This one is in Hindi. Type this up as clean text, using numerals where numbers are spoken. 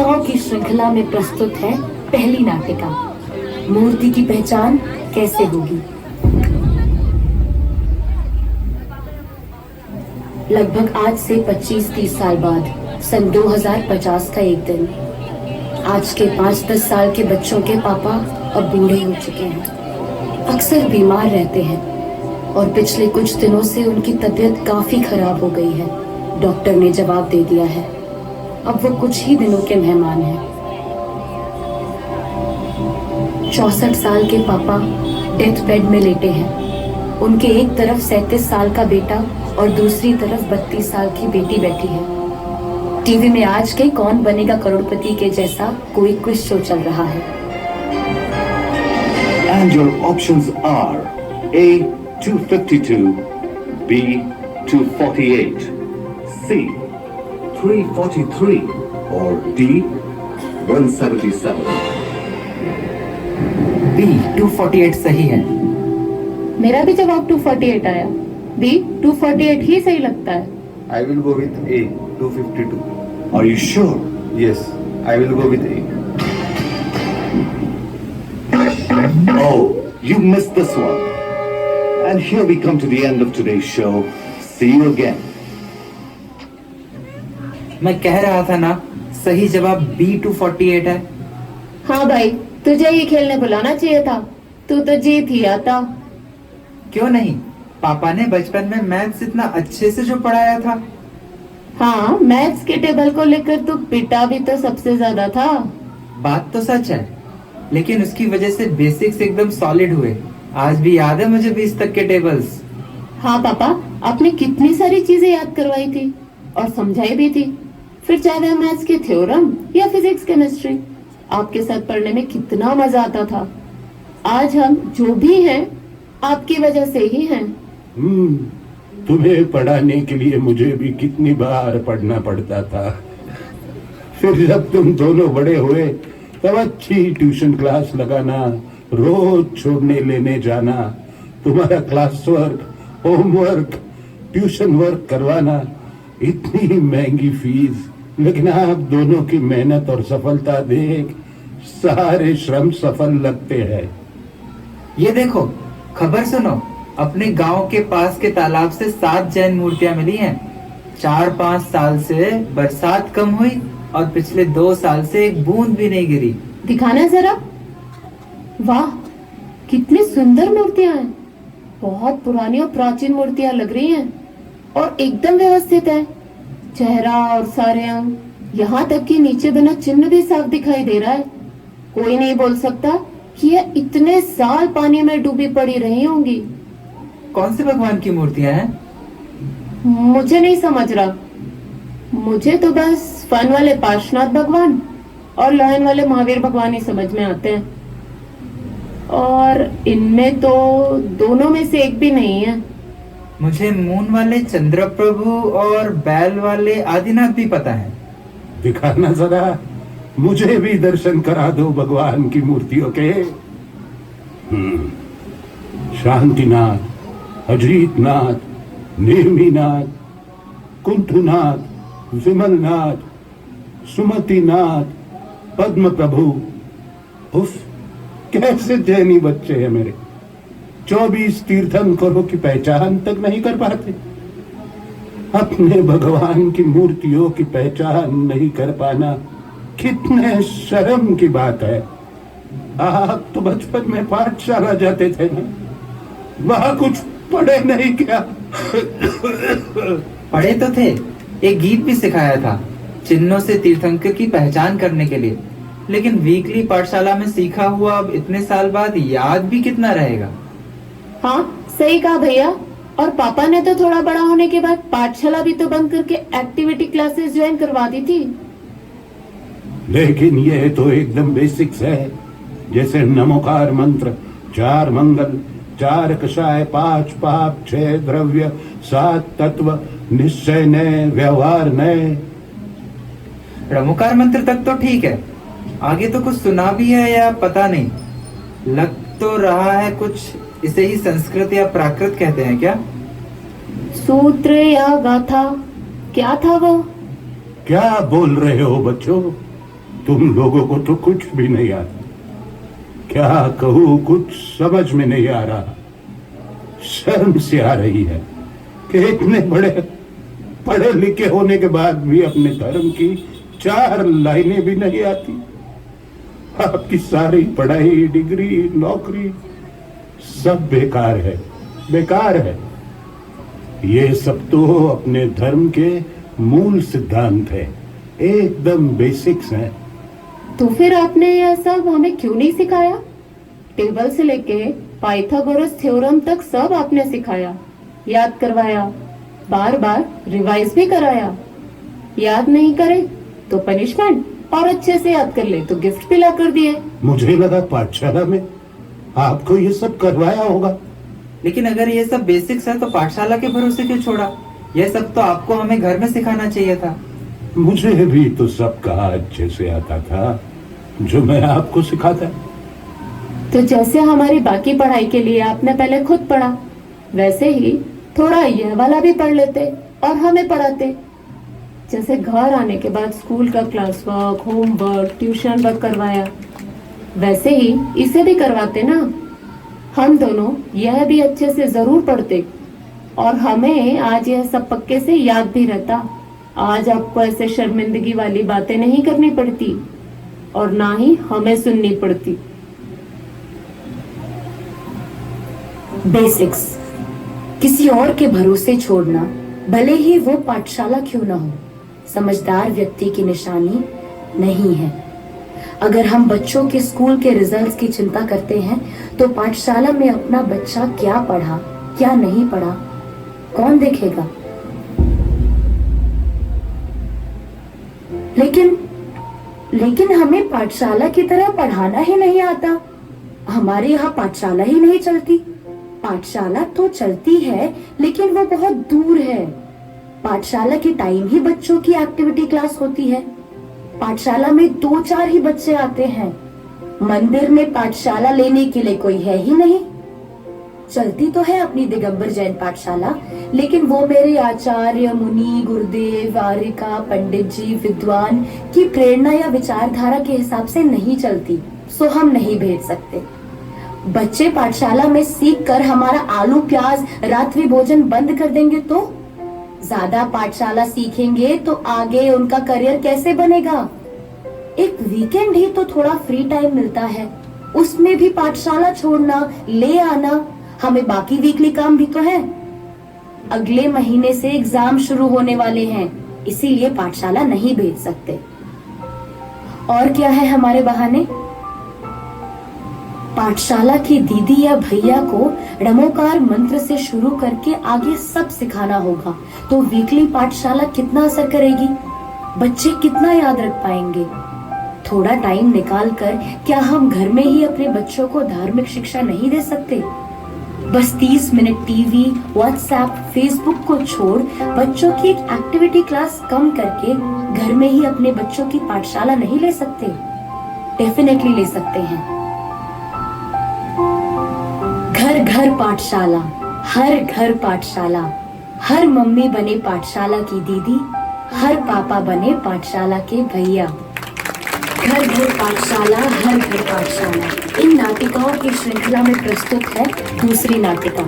100 की श्रृंखला में प्रस्तुत है पहली नाटिका मूर्ति की पहचान कैसे होगी। लगभग आज से 25-30 साल बाद सन 2050 का एक दिन, आज के 5-10 साल के बच्चों के पापा अब बूढ़े हो चुके हैं, अक्सर बीमार रहते हैं और पिछले कुछ दिनों से उनकी तबीयत काफी खराब हो गई है। डॉक्टर ने जवाब दे दिया है, अब वो कुछ ही दिनों के मेहमान हैं। 64 साल के पापा डेथ बेड में लेटे हैं। उनके एक तरफ 37 साल का बेटा और दूसरी तरफ 32 साल की बेटी बैठी है। टीवी में आज के कौन बनेगा करोड़पति के जैसा कोई क्विज शो चल रहा है। And your options are A 252, B 248, C 343 or D 177. B 248 सही है। मेरा भी जवाब 248 आया। B 248 ही सही लगता है। I will go with A 252. Are you sure? Yes, I will go with A. Oh, you missed this one. And here we come to the end of today's show. See you again. मैं कह रहा था ना, सही जवाब B 248 है। हाँ भाई, तुझे ही खेलने बुलाना चाहिए था, तू तो जीत ही आता। क्यों नहीं, पापा ने बचपन में मैथ्स इतना अच्छे से जो पढ़ाया था। हाँ, मैथ्स के टेबल को लेकर तू पिटा भी तो सबसे ज्यादा था। बात तो सच है, लेकिन उसकी वजह से बेसिक्स एकदम सॉलिड हुए। आज भी याद है मुझे 20 तक के टेबल्स। हाँ पापा, आपने कितनी सारी चीजें याद करवाई थी और समझाई भी थी। फिर चाहे वह मैथ्स के थ्योरम या फिजिक्स केमिस्ट्री, आपके साथ पढ़ने में कितना मजा आता था। आज हम जो भी हैं आपकी वजह से ही हैं। तुम्हें पढ़ाने के लिए मुझे भी कितनी बार पढ़ना पड़ता था। फिर जब तुम दोनों बड़े हुए तब अच्छी ट्यूशन क्लास लगाना, रोज छोड़ने लेने जाना, तुम्हारा class work, homework, tuition work करवाना, इतनी महंगी फीस, लेकिन आप दोनों की मेहनत और सफलता देख सारे श्रम सफल लगते हैं। ये देखो, खबर सुनो, अपने गांव के पास के तालाब से 7 जैन मूर्तियां मिली हैं। 4-5 साल से बरसात कम हुई और पिछले 2 साल से एक बूंद भी नहीं गिरी। दिखाना जरा। वाह, कितनी सुंदर मूर्तियां हैं। बहुत पुरानी और प्राचीन मूर्तियां लग रही हैं और एकदम व्यवस्थित है। चेहरा और सारे अंग, यहाँ तक कि नीचे बना चिन्ह भी साफ दिखाई दे रहा है। कोई नहीं बोल सकता कि यह इतने साल पानी में डूबी पड़ी रही होंगी। कौन से भगवान की मूर्तियां हैं? मुझे नहीं समझ रहा। मुझे तो बस फन वाले पार्श्वनाथ भगवान और लहन वाले महावीर भगवान ही समझ में आते हैं, और इनमें तो दोनों में से एक भी नहीं है। मुझे मून वाले चंद्र प्रभु और बैल वाले आदिनाथ भी पता है। दिखाना जरा, मुझे भी दर्शन करा दो भगवान की मूर्तियों के। शांतिनाथ, अजीतनाथ, निर्मीनाथ, कुंठुनाथ, विमलनाथ, सुमतिनाथ, पद्म प्रभु। उफ, कैसे जैनी बच्चे हैं मेरे। 24 तीर्थंकरों की पहचान तक नहीं कर पाते। अपने भगवान की मूर्तियों की पहचान नहीं कर पाना कितने शर्म की बात है। आप तो बचपन में पाठशाला जाते थे ना, वहां कुछ पढ़े नहीं क्या? पढ़े तो थे, एक गीत भी सिखाया था चिन्हों से तीर्थंकर की पहचान करने के लिए, लेकिन वीकली पाठशाला में सीखा हुआ अब इतने साल बाद याद भी कितना रहेगा। हाँ, सही कहा भैया। और पापा ने तो थोड़ा बड़ा होने के बाद पाठशाला भी तो बंद करके एक्टिविटी क्लासेस ज्वाइन करवा दी थी। लेकिन ये तो एकदम बेसिक्स है, जैसे नमोकार मंत्र, 4 मंगल, 4 कषाय, 5 पाप, 6 द्रव्य, 7 तत्व, निश्चय नए, व्यवहार नए। नमोकार मंत्र तक तो ठीक है, आगे तो कुछ सुना भी है या पता नहीं। लग तो रहा है कुछ इसे ही संस्कृत या प्राकृत कहते हैं क्या? सूत्र या गाथा, क्या था वो? क्या बोल रहे हो बच्चों? तुम लोगों को तो कुछ भी नहीं आता। क्या कहूँ, कुछ समझ में नहीं आ रहा। शर्म से आ रही है कि इतने बड़े पढ़े लिखे होने के बाद भी अपने धर्म की 4 लाइनें भी नहीं आती। आपकी सारी पढ़ाई, डिग्री, नौकरी सब बेकार है, बेकार है। ये सब तो अपने धर्म के मूल सिद्धांत है, एकदम बेसिक्स हैं। तो फिर आपने यह सब हमें क्यों नहीं सिखाया? टेबल से लेके पाइथागोरस थ्योरम तक सब आपने सिखाया, याद करवाया, बार बार रिवाइज भी कराया। याद नहीं करे तो पनिशमेंट, और अच्छे से याद कर ले तो गिफ्ट भी ला कर दिए। मुझे लगा पाठशाला में आपको ये सब करवाया होगा। लेकिन अगर ये सब बेसिक्स है तो पाठशाला के भरोसे क्यों छोड़ा? ये सब तो आपको हमें घर में सिखाना चाहिए था। मुझे भी तो सब कहा अच्छे से आता था जो मैं आपको सिखाता। तो जैसे हमारी बाकी पढ़ाई के लिए आपने पहले खुद पढ़ा, वैसे ही थोड़ा यह वाला भी पढ़ लेते और हमें पढ़ाते। जैसे घर आने के बाद स्कूल का class work, homework, tuition work करवाया, वैसे ही इसे भी करवाते ना। हम दोनों यह भी अच्छे से जरूर पढ़ते और हमें आज यह सब पक्के से याद भी रहता। आज आपको ऐसे शर्मिंदगी वाली बातें नहीं करनी पड़ती और ना ही हमें सुननी पड़ती। बेसिक्स किसी और के भरोसे छोड़ना, भले ही वो पाठशाला क्यों ना हो, समझदार व्यक्ति की निशानी नहीं है। अगर हम बच्चों के स्कूल के रिजल्ट्स की चिंता करते हैं तो पाठशाला में अपना बच्चा क्या पढ़ा, क्या नहीं पढ़ा, कौन देखेगा? लेकिन हमें पाठशाला की तरह पढ़ाना ही नहीं आता। हमारे यहाँ पाठशाला ही नहीं चलती। पाठशाला तो चलती है लेकिन वो बहुत दूर है। पाठशाला के टाइम ही बच्चों की एक्टिविटी क्लास होती है। पाठशाला में 2-4 ही बच्चे आते हैं। मंदिर में पाठशाला लेने के लिए कोई है ही नहीं। चलती तो है अपनी दिगंबर जैन पाठशाला, लेकिन वो मेरे आचार्य, मुनि, गुरुदेव, आर्यका, पंडित जी, विद्वान की प्रेरणा या विचारधारा के हिसाब से नहीं चलती, सो हम नहीं भेज सकते। बच्चे पाठशाला में सीख कर हमारा आलू प्याज रात्रि भोजन बंद कर देंगे तो ज्यादा पाठशाला सीखेंगे तो आगे उनका करियर कैसे बनेगा? एक वीकेंड ही तो थोड़ा फ्री टाइम मिलता है, उसमें भी पाठशाला छोड़ना, ले आना। हमें बाकी वीकली काम भी तो है। अगले महीने से एग्जाम शुरू होने वाले हैं, इसीलिए पाठशाला नहीं भेज सकते। और क्या है हमारे बहाने? पाठशाला की दीदी या भैया को णमोकार मंत्र से शुरू करके आगे सब सिखाना होगा, तो वीकली पाठशाला कितना असर करेगी? बच्चे कितना याद रख पाएंगे? थोड़ा टाइम निकाल कर क्या हम घर में ही अपने बच्चों को धार्मिक शिक्षा नहीं दे सकते? बस 30 मिनट टीवी, व्हाट्सएप, फेसबुक को छोड़ बच्चों की एक एक्टिविटी क्लास कम करके घर में ही अपने बच्चों की पाठशाला नहीं ले सकते? डेफिनेटली ले सकते हैं। घर घर पाठशाला, हर घर पाठशाला, हर मम्मी बने पाठशाला की दीदी, हर पापा बने पाठशाला के भैया। घर घर पाठशाला, हर घर पाठशाला। इन नाटिकाओं की श्रृंखला में प्रस्तुत है दूसरी नाटिका